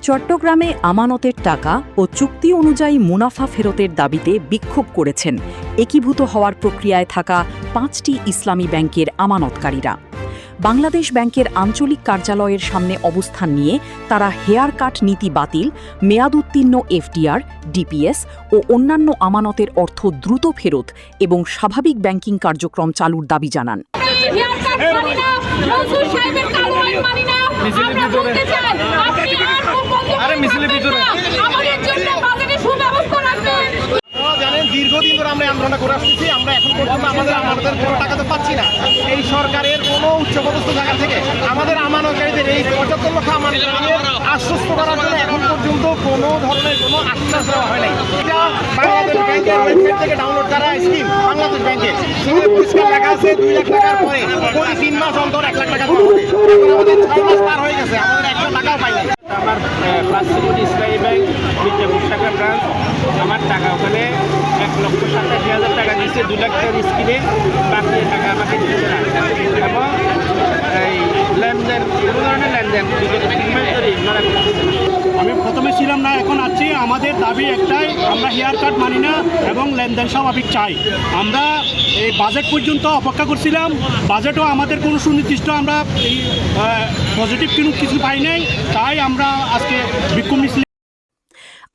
চট্টগ্রামে আমানতের টাকা ও চুক্তি অনুযায়ী মুনাফা ফেরতের দাবিতে বিক্ষোভ করেছেন একীভূত হওয়ার প্রক্রিয়ায় থাকা 5টি ইসলামী ব্যাংকের আমানতকারীরা। বাংলাদেশ ব্যাংকের আঞ্চলিক কার্যালয়ের সামনে অবস্থান নিয়ে তারা হেয়ার কাট নীতি বাতিল, মেয়াদোত্তীর্ণ এফডিআর, ডিপিএস ও অন্যান্য আমানতের অর্থ দ্রুত ফেরত এবং স্বাভাবিক ব্যাংকিং কার্যক্রম চালুর দাবি জানান। দীর্ঘদিন ধরে আমরা আন্দোলন করে আসতেছি। আমরা এখন পর্যন্ত আমাদের আমানতের কোনো টাকা তো পাচ্ছি না। এই সরকারের কোনো উচ্চপদস্থ জায়গা থেকে আমাদের আমানতকারীদের এই 75 লক্ষ আমানতকারীদের আশ্বস্ত করার জন্য এখন পর্যন্ত কোনো ধরনের কোনো আশ্বাস দেওয়া হয় নাই। এটা বাংলাদেশ ব্যাংকের ওয়েবসাইট থেকে ডাউনলোড করা স্কিম। বাংলাদেশ ব্যাংকের সেখানে পরিষ্কার লেখা আছে 2 লাখ টাকার পরে প্রতি 3 মাস অন্তর 1 লাখ টাকা দেওয়া হবে। এখন আমাদের 6 মাস পার হয়ে গেছে, আমাদের 1 টাকাও পাই নাই। আমার প্লাস্টিক ইসলামী ব্যাংক মির্জাপুর শাখা ব্রাঞ্চ, আমার টাকা ওখানে 1,87,000 টাকা দিচ্ছে, 2 লাখ টাকার স্কিমে, বাকি টাকা আমাকে দিচ্ছে না। এবং এই লেনদেন, কোনো ধরনের লেনদেন আমি প্রথমে ছিলাম না, এখন আছি। আমাদের দাবি একটাই, আমরা হেয়ার কাট মানি না এবং লেনদেন স্বাভাবিক চাই। আমরা এই বাজেট পর্যন্ত অপেক্ষা করছিলাম, বাজেটও আমাদের কোনো সুনির্দিষ্ট আমরা এই পজিটিভ কিছু পাই নাই, তাই আমরা আজকে বিক্ষোভ মিছিল।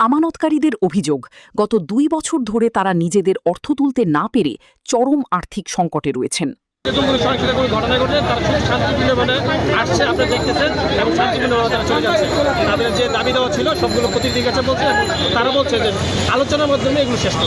আমানতকারীদের অভিযোগ, গত 2 বছর ধরে তারা নিজেদের অর্থ তুলতে না পেরে চরম আর্থিক সংকটে রয়েছেন। কোনো ঘটনা ঘটলে তারা খুব শান্তিপূর্ণভাবে আসছে, আপনারা দেখতেছেন, এবং শান্তিপূর্ণভাবে তারা চলে যাচ্ছে। তাদের যে দাবি দেওয়া ছিল সবগুলো প্রতিনিধির কাছে বলছে, এবং তারা বলছে যে আলোচনার মাধ্যমে এগুলো শেষ করবে।